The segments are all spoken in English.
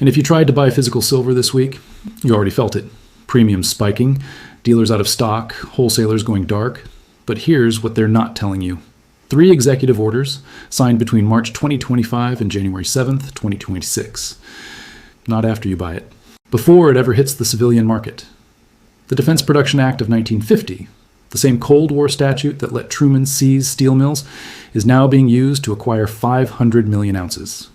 And if you tried to buy physical silver this week, you already felt it. Premiums spiking, dealers out of stock, wholesalers going dark. But here's what they're not telling you. 3 executive orders signed between March 2025 and January 7th, 2026. Not after you buy it. Before it ever hits the civilian market. The Defense Production Act of 1950, the same Cold War statute that let Truman seize steel mills, is now being used to acquire 500 million ounces.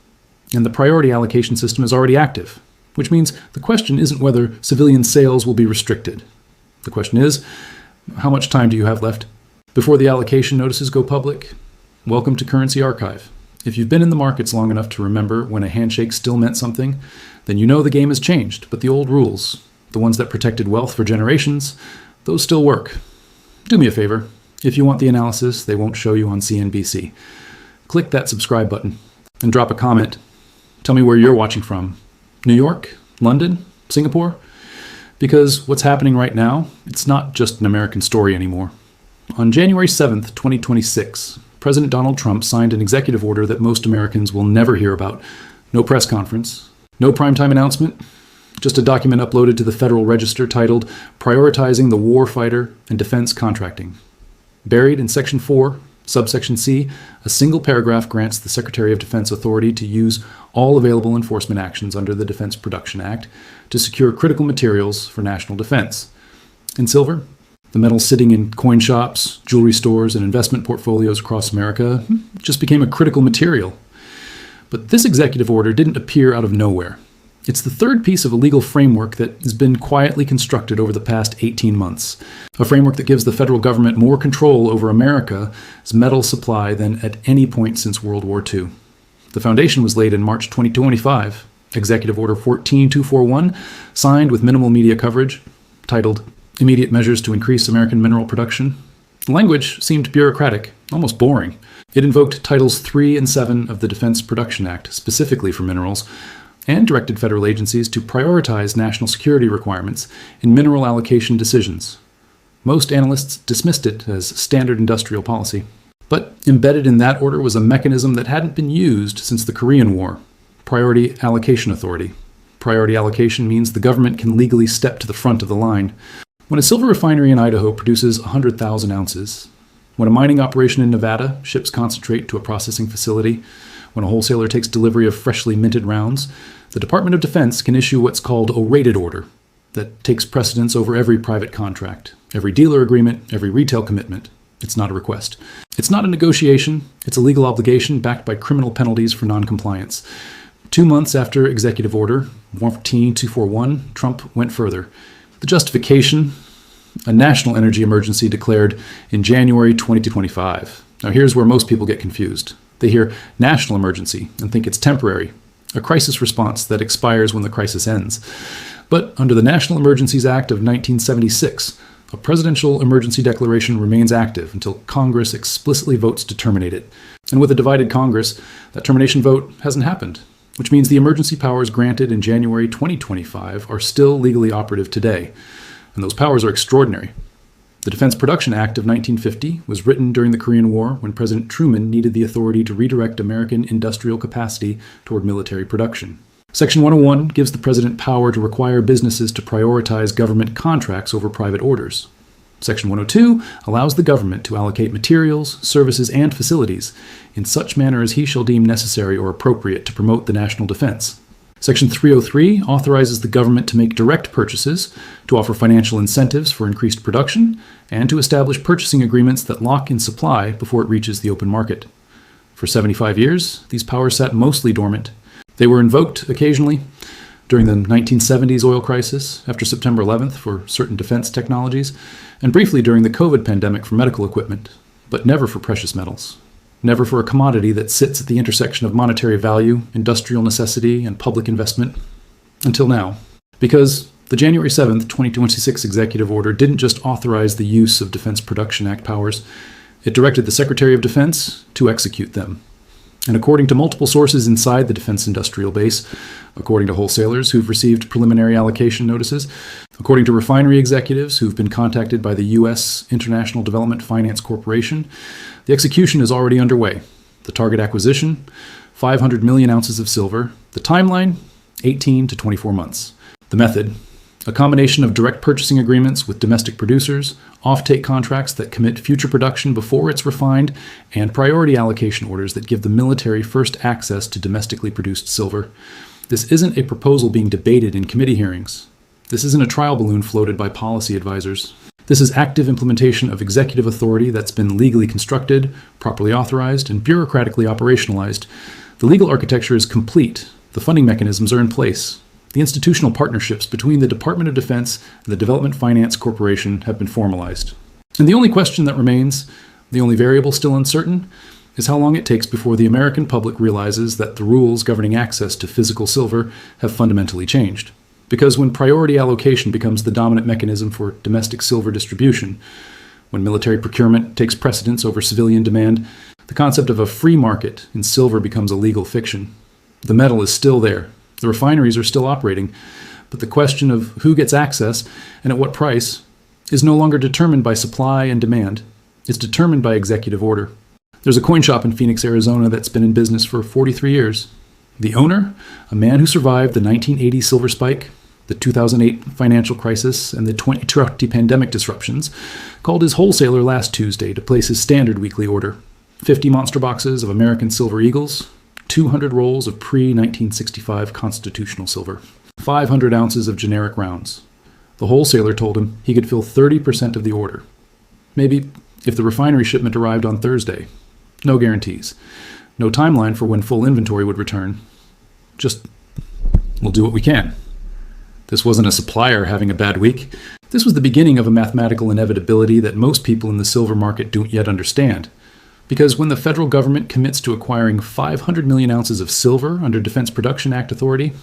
And the priority allocation system is already active, which means the question isn't whether civilian sales will be restricted. The question is, how much time do you have left before the allocation notices go public? Welcome to Currency Archive. If you've been in the markets long enough to remember when a handshake still meant something, then you know the game has changed, but the old rules, the ones that protected wealth for generations, those still work. Do me a favor. If you want the analysis they won't show you on CNBC, click that subscribe button and drop a comment. Tell me where you're watching from. New York? London? Singapore? Because what's happening right now, it's not just an American story anymore. On January 7th, 2026, President Donald Trump signed an executive order that most Americans will never hear about. No press conference, no primetime announcement, just a document uploaded to the Federal Register titled Prioritizing the Warfighter and Defense Contracting. Buried in Section 4, Subsection C, a single paragraph grants the Secretary of Defense authority to use all available enforcement actions under the Defense Production Act to secure critical materials for national defense. In silver, the metal sitting in coin shops, jewelry stores, and investment portfolios across America just became a critical material. But this executive order didn't appear out of nowhere. It's the third piece of a legal framework that has been quietly constructed over the past 18 months. A framework that gives the federal government more control over America's metal supply than at any point since World War II. The foundation was laid in March 2025. Executive Order 14241, signed with minimal media coverage, titled Immediate Measures to Increase American Mineral Production. The language seemed bureaucratic, almost boring. It invoked Titles 3 and 7 of the Defense Production Act, specifically for minerals, and directed federal agencies to prioritize national security requirements in mineral allocation decisions. Most analysts dismissed it as standard industrial policy. But embedded in that order was a mechanism that hadn't been used since the Korean War: Priority Allocation Authority. Priority allocation means the government can legally step to the front of the line. When a silver refinery in Idaho produces 100,000 ounces, when a mining operation in Nevada ships concentrate to a processing facility, when a wholesaler takes delivery of freshly minted rounds, the Department of Defense can issue what's called a rated order that takes precedence over every private contract, every dealer agreement, every retail commitment. It's not a request. It's not a negotiation. It's a legal obligation backed by criminal penalties for noncompliance. 2 months after Executive Order 14241, Trump went further. The justification: a national energy emergency declared in January 2025. Now here's where most people get confused. They hear national emergency and think it's temporary, a crisis response that expires when the crisis ends. But under the National Emergencies Act of 1976, a presidential emergency declaration remains active until Congress explicitly votes to terminate it. And with a divided Congress, that termination vote hasn't happened, which means the emergency powers granted in January 2025 are still legally operative today. And those powers are extraordinary. The Defense Production Act of 1950 was written during the Korean War when President Truman needed the authority to redirect American industrial capacity toward military production. Section 101 gives the president power to require businesses to prioritize government contracts over private orders. Section 102 allows the government to allocate materials, services, and facilities in such manner as he shall deem necessary or appropriate to promote the national defense. Section 303 authorizes the government to make direct purchases, to offer financial incentives for increased production, and to establish purchasing agreements that lock in supply before it reaches the open market. For 75 years, these powers sat mostly dormant. They were invoked occasionally during the 1970s oil crisis, after September 11th for certain defense technologies, and briefly during the COVID pandemic for medical equipment, but never for precious metals. Never for a commodity that sits at the intersection of monetary value, industrial necessity, and public investment. Until now. Because the January 7th, 2026 executive order didn't just authorize the use of Defense Production Act powers, it directed the Secretary of Defense to execute them. And according to multiple sources inside the defense industrial base, according to wholesalers who've received preliminary allocation notices, according to refinery executives who've been contacted by the U.S. International Development Finance Corporation, the execution is already underway. The target acquisition, 500 million ounces of silver. The timeline, 18 to 24 months. The method: a combination of direct purchasing agreements with domestic producers, offtake contracts that commit future production before it's refined, and priority allocation orders that give the military first access to domestically produced silver. This isn't a proposal being debated in committee hearings. This isn't a trial balloon floated by policy advisors. This is active implementation of executive authority that's been legally constructed, properly authorized, and bureaucratically operationalized. The legal architecture is complete. The funding mechanisms are in place. The institutional partnerships between the Department of Defense and the Development Finance Corporation have been formalized. And the only question that remains, the only variable still uncertain, is how long it takes before the American public realizes that the rules governing access to physical silver have fundamentally changed. Because when priority allocation becomes the dominant mechanism for domestic silver distribution, when military procurement takes precedence over civilian demand, the concept of a free market in silver becomes a legal fiction. The metal is still there. The refineries are still operating, but the question of who gets access and at what price is no longer determined by supply and demand. It's determined by executive order. There's a coin shop in Phoenix, Arizona that's been in business for 43 years. The owner, a man who survived the 1980 silver spike, the 2008 financial crisis, and the 2020 pandemic disruptions, called his wholesaler last Tuesday to place his standard weekly order: 50 monster boxes of American Silver Eagles, 200 rolls of pre-1965 constitutional silver, 500 ounces of generic rounds. The wholesaler told him he could fill 30% of the order. Maybe if the refinery shipment arrived on Thursday. No guarantees. No timeline for when full inventory would return. Just, we'll do what we can. This wasn't a supplier having a bad week. This was the beginning of a mathematical inevitability that most people in the silver market don't yet understand. Because when the federal government commits to acquiring 500 million ounces of silver under Defense Production Act authority,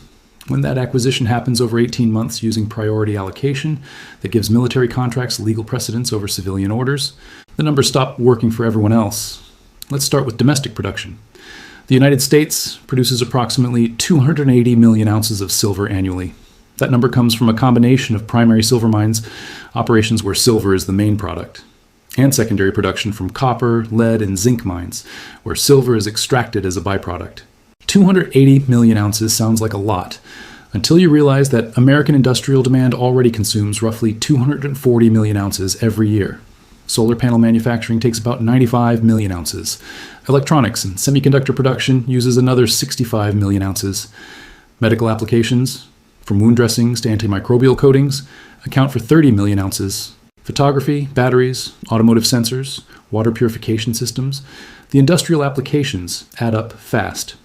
when that acquisition happens over 18 months using priority allocation that gives military contracts legal precedence over civilian orders, the numbers stop working for everyone else. Let's start with domestic production. The United States produces approximately 280 million ounces of silver annually. That number comes from a combination of primary silver mines, operations where silver is the main product, and secondary production from copper, lead, and zinc mines, where silver is extracted as a byproduct. 280 million ounces sounds like a lot, until you realize that American industrial demand already consumes roughly 240 million ounces every year. Solar panel manufacturing takes about 95 million ounces. Electronics and semiconductor production uses another 65 million ounces. Medical applications, from wound dressings to antimicrobial coatings, account for 30 million ounces. Photography, batteries, automotive sensors, water purification systems, the industrial applications add up fast.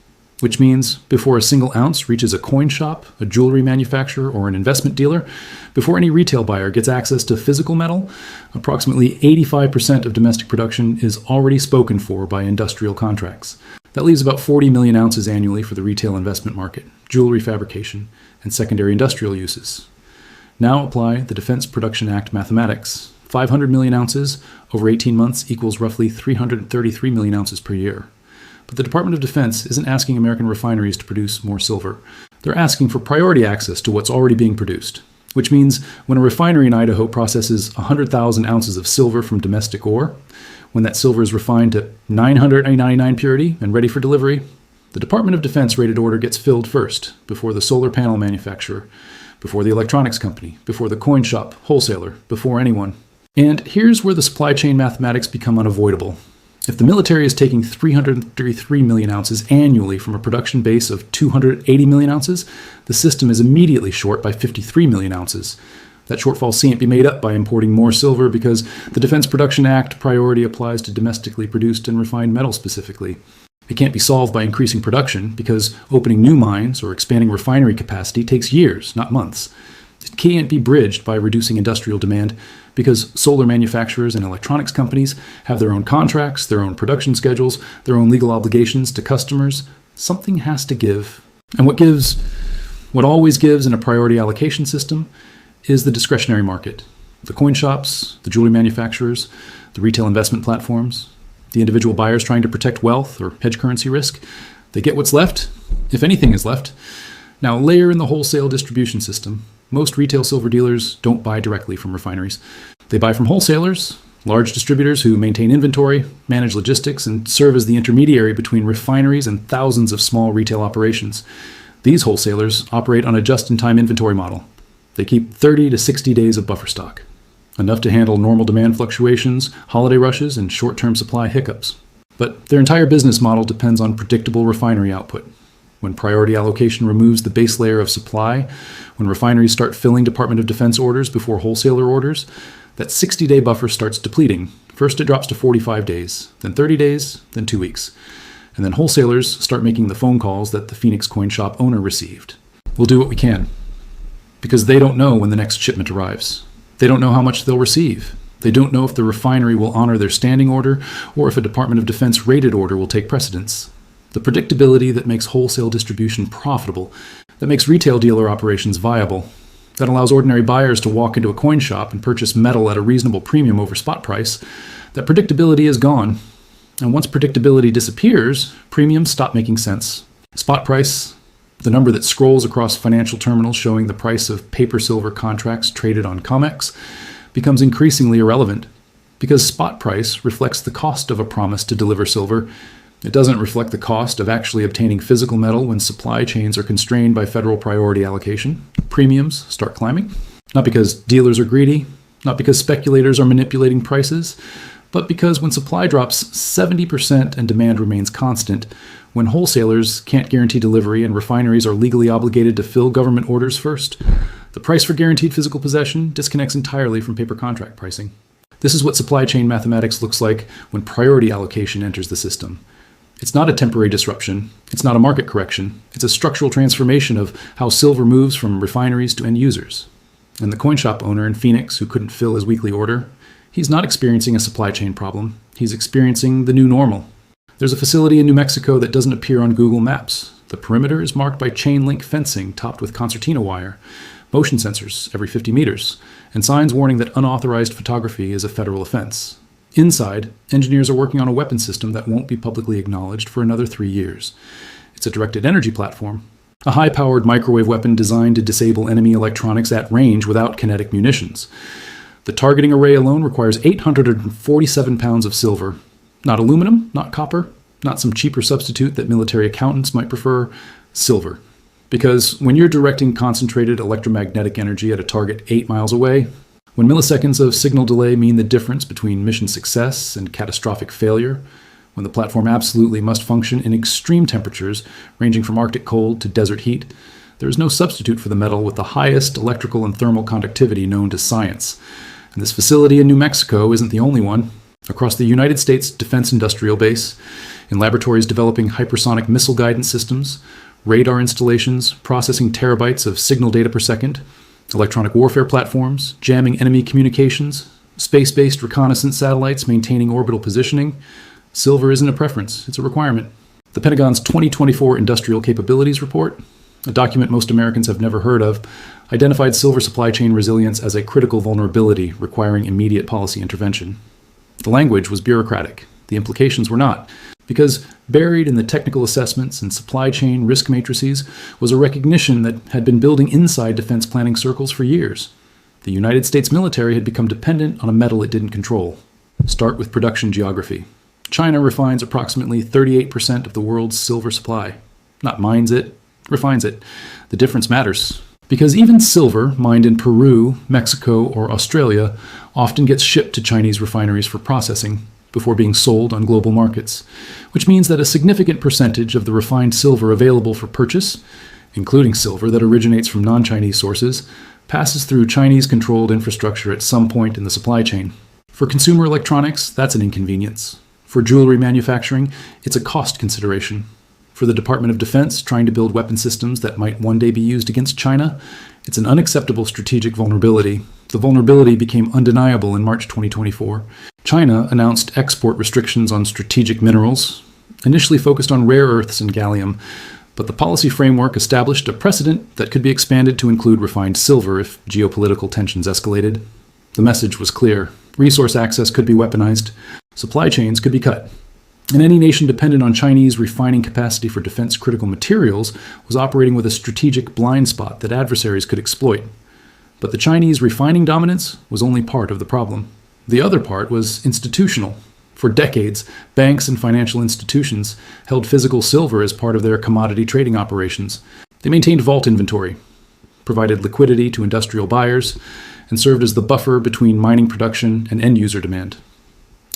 Which means before a single ounce reaches a coin shop, a jewelry manufacturer, or an investment dealer, before any retail buyer gets access to physical metal, approximately 85% of domestic production is already spoken for by industrial contracts. That leaves about 40 million ounces annually for the retail investment market, jewelry fabrication, and secondary industrial uses. Now apply the Defense Production Act mathematics. 500 million ounces over 18 months equals roughly 333 million ounces per year. But the Department of Defense isn't asking American refineries to produce more silver. They're asking for priority access to what's already being produced, which means when a refinery in Idaho processes 100,000 ounces of silver from domestic ore, when that silver is refined to 999 purity and ready for delivery, the Department of Defense rated order gets filled first, before the solar panel manufacturer, before the electronics company, before the coin shop, wholesaler, before anyone. And here's where the supply chain mathematics become unavoidable. If the military is taking 333 million ounces annually from a production base of 280 million ounces, the system is immediately short by 53 million ounces. That shortfall can't be made up by importing more silver because the Defense Production Act priority applies to domestically produced and refined metal specifically. It can't be solved by increasing production because opening new mines or expanding refinery capacity takes years, not months. It can't be bridged by reducing industrial demand because solar manufacturers and electronics companies have their own contracts, their own production schedules, their own legal obligations to customers. Something has to give. And what always gives in a priority allocation system is the discretionary market. The coin shops, the jewelry manufacturers, the retail investment platforms, the individual buyers trying to protect wealth or hedge currency risk. They get what's left, if anything is left. Now layer in the wholesale distribution system. Most retail silver dealers don't buy directly from refineries. They buy from wholesalers, large distributors who maintain inventory, manage logistics, and serve as the intermediary between refineries and thousands of small retail operations. These wholesalers operate on a just-in-time inventory model. They keep 30 to 60 days of buffer stock, enough to handle normal demand fluctuations, holiday rushes, and short-term supply hiccups. But their entire business model depends on predictable refinery output. When priority allocation removes the base layer of supply, when refineries start filling Department of Defense orders before wholesaler orders, that 60-day buffer starts depleting. First it drops to 45 days, then 30 days, then 2 weeks. And then wholesalers start making the phone calls that the Phoenix coin shop owner received. We'll do what we can, because they don't know when the next shipment arrives. They don't know how much they'll receive. They don't know if the refinery will honor their standing order or if a Department of Defense rated order will take precedence. The predictability that makes wholesale distribution profitable, that makes retail dealer operations viable, that allows ordinary buyers to walk into a coin shop and purchase metal at a reasonable premium over spot price, that predictability is gone. And once predictability disappears, premiums stop making sense. Spot price, the number that scrolls across financial terminals showing the price of paper silver contracts traded on COMEX, becomes increasingly irrelevant. Because spot price reflects the cost of a promise to deliver silver, it doesn't reflect the cost of actually obtaining physical metal when supply chains are constrained by federal priority allocation. Premiums start climbing, not because dealers are greedy, not because speculators are manipulating prices, but because when supply drops 70% and demand remains constant, when wholesalers can't guarantee delivery and refineries are legally obligated to fill government orders first, the price for guaranteed physical possession disconnects entirely from paper contract pricing. This is what supply chain mathematics looks like when priority allocation enters the system. It's not a temporary disruption. It's not a market correction. It's a structural transformation of how silver moves from refineries to end users. And the coin shop owner in Phoenix who couldn't fill his weekly order, he's not experiencing a supply chain problem. He's experiencing the new normal. There's a facility in New Mexico that doesn't appear on Google Maps. The perimeter is marked by chain link fencing topped with concertina wire, motion sensors every 50 meters, and signs warning that unauthorized photography is a federal offense. Inside, engineers are working on a weapon system that won't be publicly acknowledged for another 3 years. It's a directed energy platform, a high-powered microwave weapon designed to disable enemy electronics at range without kinetic munitions. The targeting array alone requires 847 pounds of silver. Not aluminum, not copper, not some cheaper substitute that military accountants might prefer, silver. Because when you're directing concentrated electromagnetic energy at a target 8 miles away, when milliseconds of signal delay mean the difference between mission success and catastrophic failure, when the platform absolutely must function in extreme temperatures ranging from Arctic cold to desert heat, there is no substitute for the metal with the highest electrical and thermal conductivity known to science. And this facility in New Mexico isn't the only one. Across the United States Defense Industrial Base, in laboratories developing hypersonic missile guidance systems, radar installations processing terabytes of signal data per second, electronic warfare platforms jamming enemy communications, space-based reconnaissance satellites maintaining orbital positioning, silver isn't a preference, it's a requirement. The Pentagon's 2024 Industrial Capabilities Report, a document most Americans have never heard of, identified silver supply chain resilience as a critical vulnerability requiring immediate policy intervention. The language was bureaucratic. The implications were not, because buried in the technical assessments and supply chain risk matrices was a recognition that had been building inside defense planning circles for years. The United States military had become dependent on a metal it didn't control. Start with production geography. China refines approximately 38% of the world's silver supply. Not mines it, refines it. The difference matters. Because even silver mined in Peru, Mexico, or Australia often gets shipped to Chinese refineries for processing before being sold on global markets, which means that a significant percentage of the refined silver available for purchase, including silver that originates from non-Chinese sources, passes through Chinese-controlled infrastructure at some point in the supply chain. For consumer electronics, that's an inconvenience. For jewelry manufacturing, it's a cost consideration. For the Department of Defense trying to build weapon systems that might one day be used against China, it's an unacceptable strategic vulnerability. The vulnerability became undeniable in March 2024. China announced export restrictions on strategic minerals, initially focused on rare earths and gallium, but the policy framework established a precedent that could be expanded to include refined silver if geopolitical tensions escalated. The message was clear. Resource access could be weaponized. Supply chains could be cut. And any nation dependent on Chinese refining capacity for defense-critical materials was operating with a strategic blind spot that adversaries could exploit. But the Chinese refining dominance was only part of the problem. The other part was institutional. For decades, banks and financial institutions held physical silver as part of their commodity trading operations. They maintained vault inventory, provided liquidity to industrial buyers, and served as the buffer between mining production and end-user demand.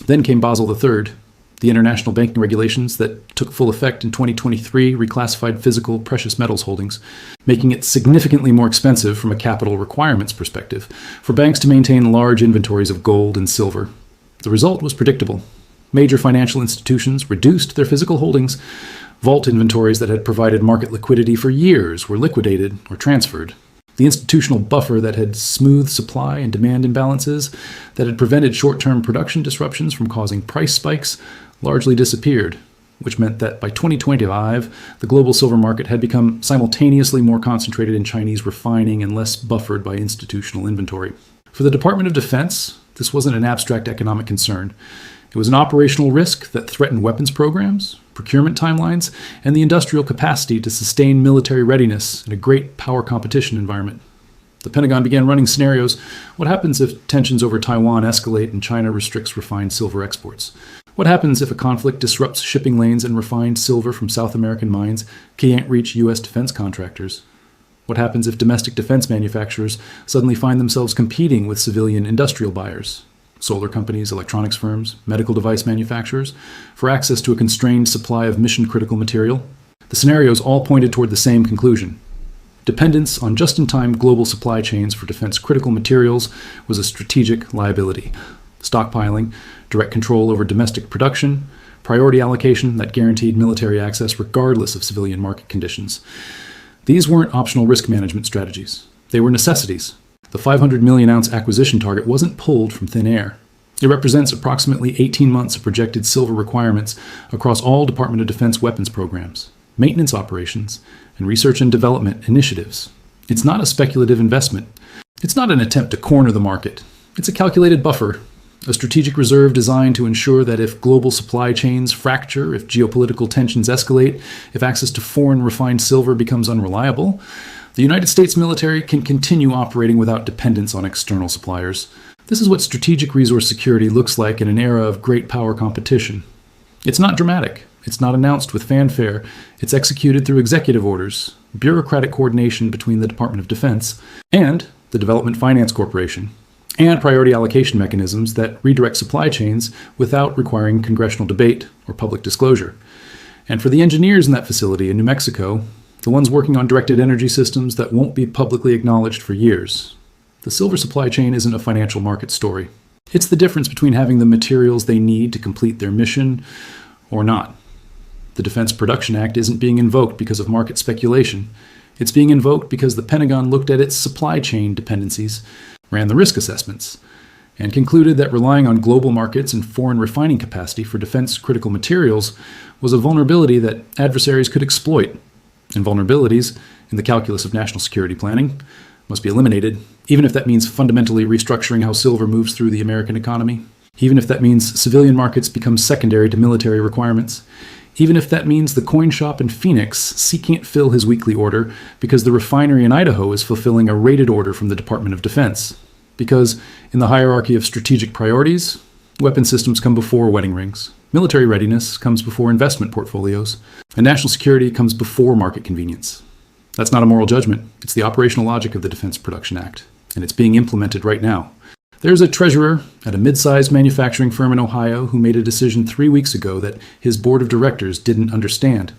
Then came Basel III. The international banking regulations that took full effect in 2023 reclassified physical precious metals holdings, making it significantly more expensive from a capital requirements perspective for banks to maintain large inventories of gold and silver. The result was predictable. Major financial institutions reduced their physical holdings. Vault inventories that had provided market liquidity for years were liquidated or transferred. The institutional buffer that had smoothed supply and demand imbalances, that had prevented short-term production disruptions from causing price spikes, largely disappeared, which meant that by 2025, the global silver market had become simultaneously more concentrated in Chinese refining and less buffered by institutional inventory. For the Department of Defense, this wasn't an abstract economic concern. It was an operational risk that threatened weapons programs, procurement timelines, and the industrial capacity to sustain military readiness in a great power competition environment. The Pentagon began running scenarios. What happens if tensions over Taiwan escalate and China restricts refined silver exports? What happens if a conflict disrupts shipping lanes and refined silver from South American mines can't reach U.S. defense contractors? What happens if domestic defense manufacturers suddenly find themselves competing with civilian industrial buyers, solar companies, electronics firms, medical device manufacturers, for access to a constrained supply of mission-critical material? The scenarios all pointed toward the same conclusion. Dependence on just-in-time global supply chains for defense-critical materials was a strategic liability. Stockpiling, direct control over domestic production, priority allocation that guaranteed military access regardless of civilian market conditions. These weren't optional risk management strategies. They were necessities. The 500 million ounce acquisition target wasn't pulled from thin air. It represents approximately 18 months of projected silver requirements across all Department of Defense weapons programs, maintenance operations, and research and development initiatives. It's not a speculative investment. It's not an attempt to corner the market. It's a calculated buffer, a strategic reserve designed to ensure that if global supply chains fracture, if geopolitical tensions escalate, if access to foreign refined silver becomes unreliable, the United States military can continue operating without dependence on external suppliers. This is what strategic resource security looks like in an era of great power competition. It's not dramatic. It's not announced with fanfare. It's executed through executive orders, bureaucratic coordination between the Department of Defense and the Development Finance Corporation, and priority allocation mechanisms that redirect supply chains without requiring congressional debate or public disclosure. And for the engineers in that facility in New Mexico, the ones working on directed energy systems that won't be publicly acknowledged for years, the silver supply chain isn't a financial market story. It's the difference between having the materials they need to complete their mission or not. The Defense Production Act isn't being invoked because of market speculation. It's being invoked because the Pentagon looked at its supply chain dependencies, ran the risk assessments, and concluded that relying on global markets and foreign refining capacity for defense-critical materials was a vulnerability that adversaries could exploit. And vulnerabilities, in the calculus of national security planning, must be eliminated, even if that means fundamentally restructuring how silver moves through the American economy, even if that means civilian markets become secondary to military requirements, even if that means the coin shop in Phoenix can't fill his weekly order because the refinery in Idaho is fulfilling a rated order from the Department of Defense. Because in the hierarchy of strategic priorities, weapon systems come before wedding rings, military readiness comes before investment portfolios, and national security comes before market convenience. That's not a moral judgment. It's the operational logic of the Defense Production Act, and it's being implemented right now. There's a treasurer at a mid-sized manufacturing firm in Ohio who made a decision 3 weeks ago that his board of directors didn't understand.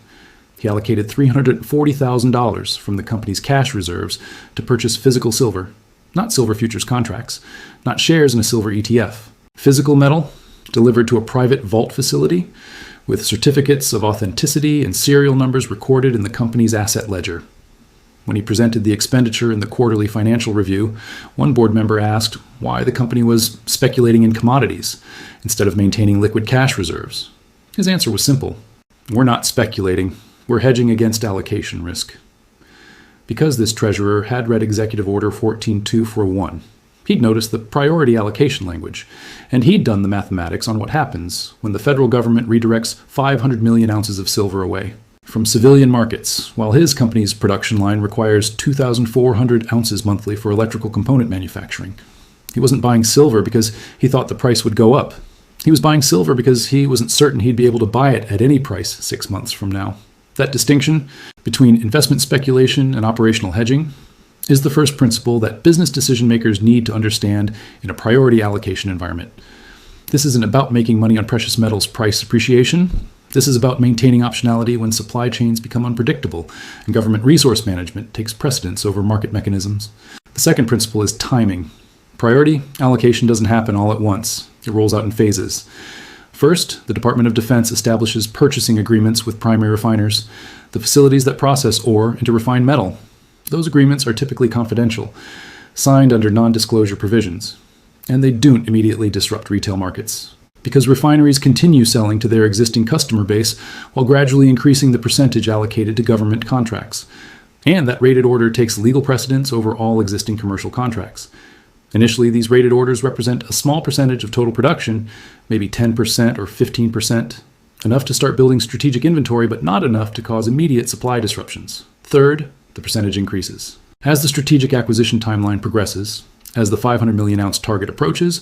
He allocated $340,000 from the company's cash reserves to purchase physical silver, not silver futures contracts, not shares in a silver ETF. Physical metal delivered to a private vault facility with certificates of authenticity and serial numbers recorded in the company's asset ledger. When he presented the expenditure in the quarterly financial review, one board member asked why the company was speculating in commodities instead of maintaining liquid cash reserves. His answer was simple. We're not speculating. We're hedging against allocation risk. Because this treasurer had read Executive Order 14.241, he'd noticed the priority allocation language, and he'd done the mathematics on what happens when the federal government redirects 500 million ounces of silver away from civilian markets, while his company's production line requires 2,400 ounces monthly for electrical component manufacturing. He wasn't buying silver because he thought the price would go up. He was buying silver because he wasn't certain he'd be able to buy it at any price 6 months from now. That distinction between investment speculation and operational hedging is the first principle that business decision makers need to understand in a priority allocation environment. This isn't about making money on precious metals price appreciation. This is about maintaining optionality when supply chains become unpredictable and government resource management takes precedence over market mechanisms. The second principle is timing. Priority allocation doesn't happen all at once. It rolls out in phases. First, the Department of Defense establishes purchasing agreements with primary refiners, the facilities that process ore into refined metal. Those agreements are typically confidential, signed under non-disclosure provisions, and they don't immediately disrupt retail markets, because refineries continue selling to their existing customer base while gradually increasing the percentage allocated to government contracts. And that rated order takes legal precedence over all existing commercial contracts. Initially, these rated orders represent a small percentage of total production, maybe 10% or 15%, enough to start building strategic inventory, but not enough to cause immediate supply disruptions. Third, the percentage increases. As the strategic acquisition timeline progresses, as the 500 million ounce target approaches,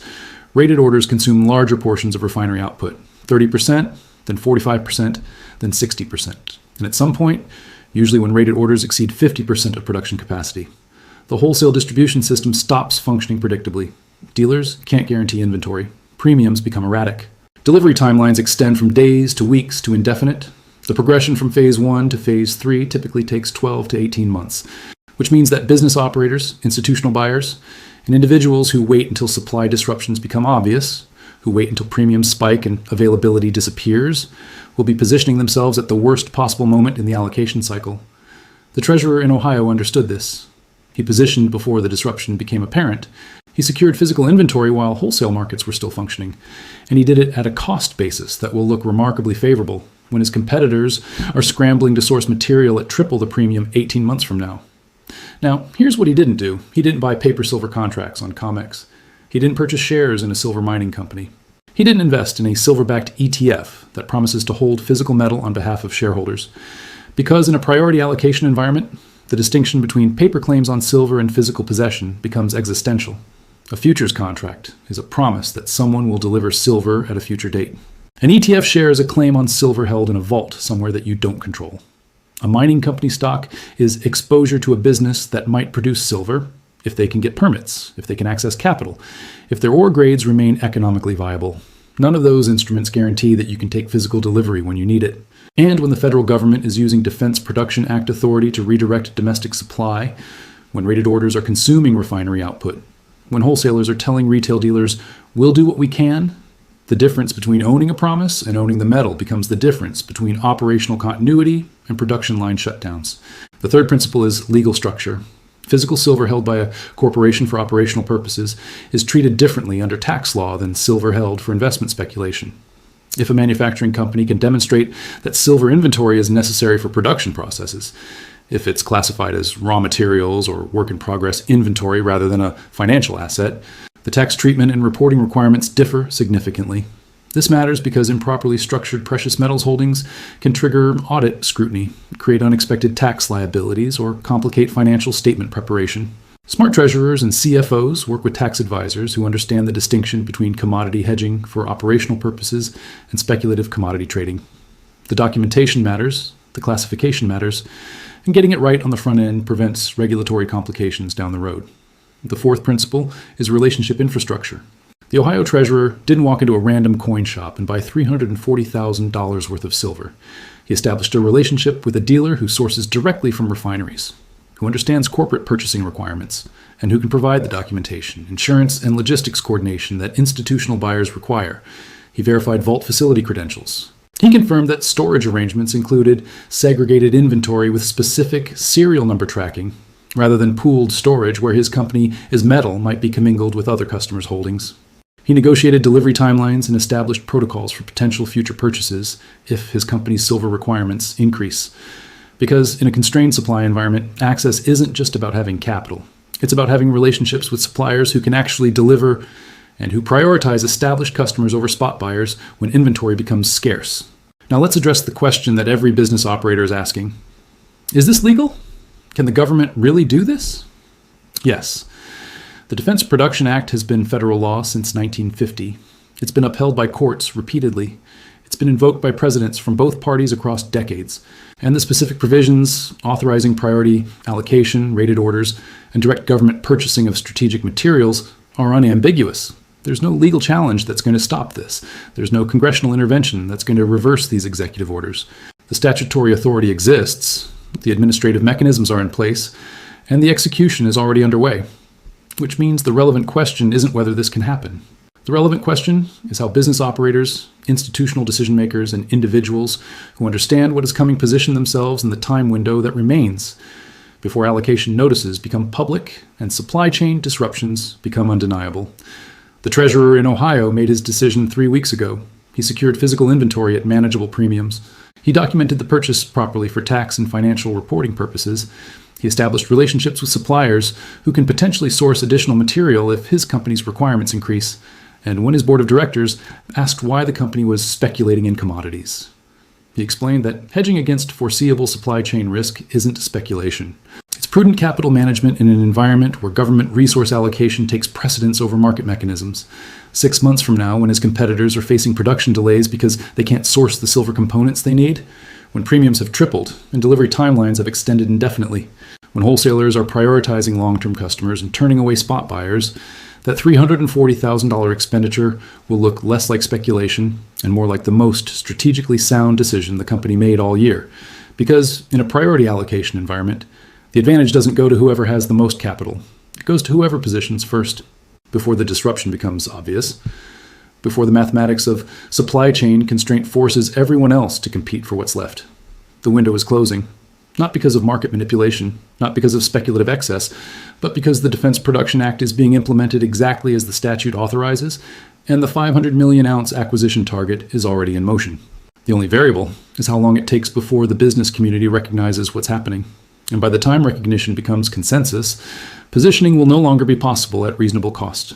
rated orders consume larger portions of refinery output, 30%, then 45%, then 60%. And at some point, usually when rated orders exceed 50% of production capacity, the wholesale distribution system stops functioning predictably. Dealers can't guarantee inventory. Premiums become erratic. Delivery timelines extend from days to weeks to indefinite. The progression from phase 1 to phase 3 typically takes 12 to 18 months, which means that business operators, institutional buyers, and individuals who wait until supply disruptions become obvious, who wait until premiums spike and availability disappears, will be positioning themselves at the worst possible moment in the allocation cycle. The treasurer in Ohio understood this. He positioned before the disruption became apparent. He secured physical inventory while wholesale markets were still functioning, and he did it at a cost basis that will look remarkably favorable when his competitors are scrambling to source material at triple the premium 18 months from now. Now, here's what he didn't do. He didn't buy paper silver contracts on COMEX. He didn't purchase shares in a silver mining company. He didn't invest in a silver-backed ETF that promises to hold physical metal on behalf of shareholders. Because in a priority allocation environment, the distinction between paper claims on silver and physical possession becomes existential. A futures contract is a promise that someone will deliver silver at a future date. An ETF share is a claim on silver held in a vault somewhere that you don't control. A mining company stock is exposure to a business that might produce silver if they can get permits, if they can access capital, if their ore grades remain economically viable. None of those instruments guarantee that you can take physical delivery when you need it. And when the federal government is using Defense Production Act authority to redirect domestic supply, when rated orders are consuming refinery output, when wholesalers are telling retail dealers, we'll do what we can, the difference between owning a promise and owning the metal becomes the difference between operational continuity and production line shutdowns. The third principle is legal structure. Physical silver held by a corporation for operational purposes is treated differently under tax law than silver held for investment speculation. If a manufacturing company can demonstrate that silver inventory is necessary for production processes, if it's classified as raw materials or work-in-progress inventory rather than a financial asset, the tax treatment and reporting requirements differ significantly. This matters because improperly structured precious metals holdings can trigger audit scrutiny, create unexpected tax liabilities, or complicate financial statement preparation. Smart treasurers and CFOs work with tax advisors who understand the distinction between commodity hedging for operational purposes and speculative commodity trading. The documentation matters, the classification matters, and getting it right on the front end prevents regulatory complications down the road. The fourth principle is relationship infrastructure. The Ohio treasurer didn't walk into a random coin shop and buy $340,000 worth of silver. He established a relationship with a dealer who sources directly from refineries, who understands corporate purchasing requirements, and who can provide the documentation, insurance, and logistics coordination that institutional buyers require. He verified vault facility credentials. He confirmed that storage arrangements included segregated inventory with specific serial number tracking, rather than pooled storage where his company's metal might be commingled with other customers' holdings. He negotiated delivery timelines and established protocols for potential future purchases if his company's silver requirements increase. Because in a constrained supply environment, access isn't just about having capital. It's about having relationships with suppliers who can actually deliver and who prioritize established customers over spot buyers when inventory becomes scarce. Now let's address the question that every business operator is asking. Is this legal? Can the government really do this? Yes. The Defense Production Act has been federal law since 1950. It's been upheld by courts repeatedly. It's been invoked by presidents from both parties across decades, and the specific provisions authorizing priority allocation, rated orders, and direct government purchasing of strategic materials are unambiguous. There's no legal challenge that's going to stop this. There's no congressional intervention that's going to reverse these executive orders. The statutory authority exists, the administrative mechanisms are in place, and the execution is already underway, which means the relevant question isn't whether this can happen. The relevant question is how business operators, institutional decision makers, and individuals who understand what is coming position themselves in the time window that remains before allocation notices become public and supply chain disruptions become undeniable. The treasurer in Ohio made his decision 3 weeks ago. He secured physical inventory at manageable premiums. He documented the purchase properly for tax and financial reporting purposes. He established relationships with suppliers who can potentially source additional material if his company's requirements increase. And when his board of directors asked why the company was speculating in commodities, he explained that hedging against foreseeable supply chain risk isn't speculation. It's prudent capital management in an environment where government resource allocation takes precedence over market mechanisms. 6 months from now, when his competitors are facing production delays because they can't source the silver components they need, when premiums have tripled and delivery timelines have extended indefinitely, when wholesalers are prioritizing long-term customers and turning away spot buyers, that $340,000 expenditure will look less like speculation and more like the most strategically sound decision the company made all year. Because in a priority allocation environment, the advantage doesn't go to whoever has the most capital. It goes to whoever positions first, before the disruption becomes obvious, before the mathematics of supply chain constraint forces everyone else to compete for what's left. The window is closing, not because of market manipulation, not because of speculative excess, but because the Defense Production Act is being implemented exactly as the statute authorizes, and the 500 million ounce acquisition target is already in motion. The only variable is how long it takes before the business community recognizes what's happening. And by the time recognition becomes consensus, positioning will no longer be possible at reasonable cost.